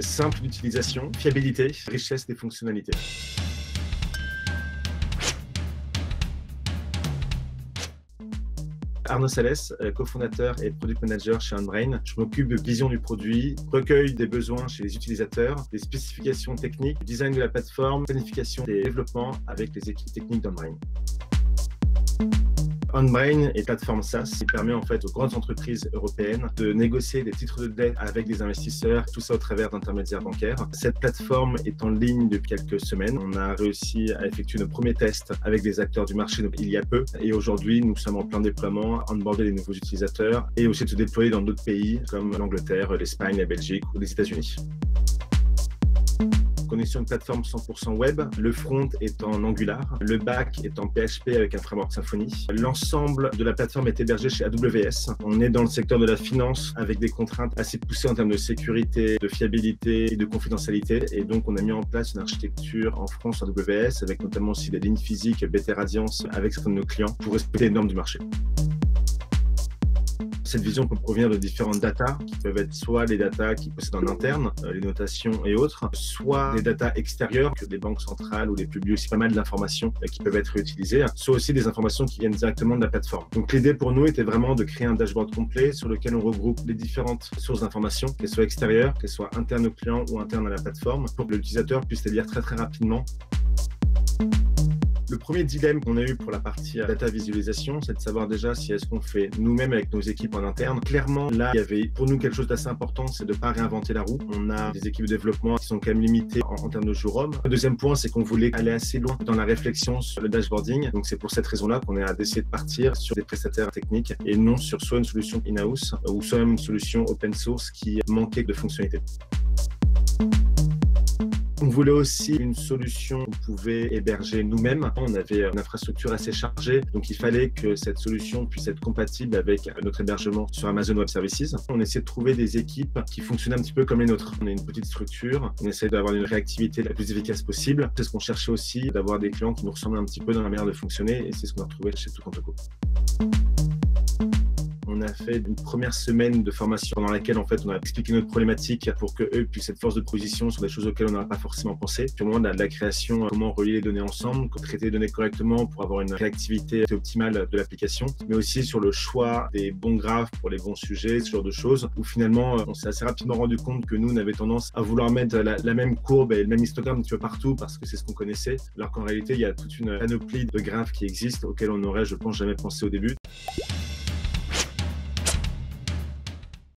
Simple d'utilisation, fiabilité, richesse des fonctionnalités. Arnaud Salès, cofondateur et product manager chez OnBrain. Je m'occupe de vision du produit, recueil des besoins chez les utilisateurs, des spécifications techniques, design de la plateforme, planification des développements avec les équipes techniques d'OnBrain. OnBrain est plateforme SaaS qui permet en fait aux grandes entreprises européennes de négocier des titres de dette avec des investisseurs, tout ça au travers d'intermédiaires bancaires. Cette plateforme est en ligne depuis quelques semaines. On a réussi à effectuer nos premiers tests avec des acteurs du marché il y a peu et aujourd'hui nous sommes en plein déploiement, onboarder les nouveaux utilisateurs et aussi de se déployer dans d'autres pays comme l'Angleterre, l'Espagne, la Belgique ou les États-Unis. On est sur une plateforme 100% web. Le front est en Angular, le back est en PHP avec un framework Symfony. L'ensemble de la plateforme est hébergé chez AWS. On est dans le secteur de la finance avec des contraintes assez poussées en termes de sécurité, de fiabilité et de confidentialité. Et donc, on a mis en place une architecture en France AWS avec notamment aussi des lignes physiques BT Radiance avec certains de nos clients pour respecter les normes du marché. Cette vision peut provenir de différentes datas qui peuvent être soit les datas qui possèdent en interne, les notations et autres, soit des datas extérieures que des banques centrales où les publient aussi pas mal d'informations qui peuvent être réutilisées, soit aussi des informations qui viennent directement de la plateforme. Donc l'idée pour nous était vraiment de créer un dashboard complet sur lequel on regroupe les différentes sources d'informations, qu'elles soient extérieures, qu'elles soient internes aux clients ou internes à la plateforme, pour que l'utilisateur puisse les lire très très rapidement. Le premier dilemme qu'on a eu pour la partie data visualisation, c'est de savoir déjà si est-ce qu'on fait nous-mêmes avec nos équipes en interne. Clairement, là, il y avait pour nous quelque chose d'assez important, c'est de ne pas réinventer la roue. On a des équipes de développement qui sont quand même limitées en termes de jours hommes. Le deuxième point, c'est qu'on voulait aller assez loin dans la réflexion sur le dashboarding. Donc, c'est pour cette raison-là qu'on a décidé de partir sur des prestataires techniques et non sur soit une solution in-house ou soit même une solution open source qui manquait de fonctionnalités. On voulait aussi une solution qu'on pouvait héberger nous-mêmes. On avait une infrastructure assez chargée, donc il fallait que cette solution puisse être compatible avec notre hébergement sur Amazon Web Services. On essaie de trouver des équipes qui fonctionnent un petit peu comme les nôtres. On est une petite structure, on essaie d'avoir une réactivité la plus efficace possible. C'est ce qu'on cherchait aussi, d'avoir des clients qui nous ressemblent un petit peu dans la manière de fonctionner, et c'est ce qu'on a retrouvé chez Toutcontoco. On a fait une première semaine de formation dans laquelle en fait on a expliqué notre problématique pour qu'eux puissent être force de proposition sur des choses auxquelles on n'aurait pas forcément pensé. Puis au moment de la création, comment relier les données ensemble, traiter les données correctement pour avoir une réactivité optimale de l'application, mais aussi sur le choix des bons graphes pour les bons sujets, ce genre de choses, où finalement on s'est assez rapidement rendu compte que nous on avait tendance à vouloir mettre la même courbe et le même histogramme un petit peu partout parce que c'est ce qu'on connaissait, alors qu'en réalité il y a toute une panoplie de graphes qui existent auxquels on n'aurait, je pense, jamais pensé au début.